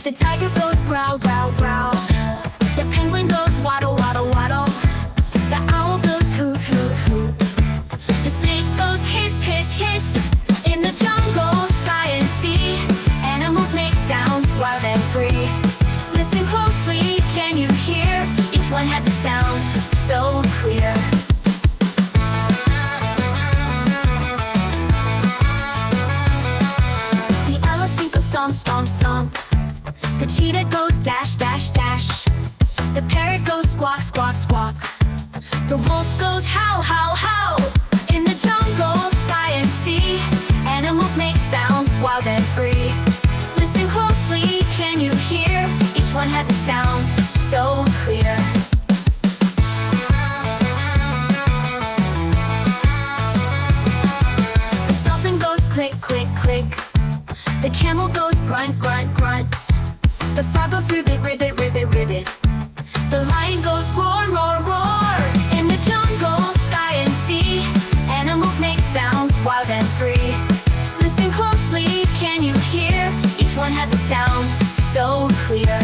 The tiger goes growl, growl, growl. The penguin goes waddle, waddle, waddle. The owl goes hoot, hoot, hoot. The snake goes hiss, hiss, hiss. In the jungle, sky and sea, animals make sounds wild and free. Listen closely, can you hear? Each one has a sound so clear. The elephant goes stomp, stomp, stomp. The cheetah goes dash, dash, dash. The parrot goes squawk, squawk, squawk. The wolf goes howl, howl, howl. In the jungle, sky and sea, animals make sounds wild and free. Listen closely, can you hear? Each one has a sound so clear. The dolphin goes click, click, click. The camel goes grunt, grunt, grunt. The frog goes ribbit, ribbit, ribbit, ribbit. The lion goes roar, roar, roar. In the jungle, sky and sea, animals make sounds wild and free. Listen closely, can you hear? Each one has a sound so clear.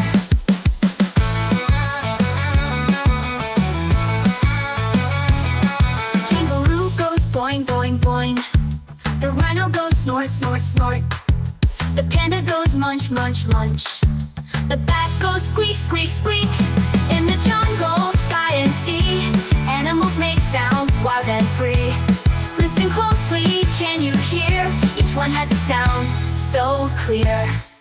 The kangaroo goes boing, boing, boing. The rhino goes snort, snort, snort. The panda goes munch, munch, munch. The bat goes squeak, squeak, squeak. In the jungle, sky and sea, animals make sounds wild and free. Listen closely, can you hear? Each one has a sound so clear.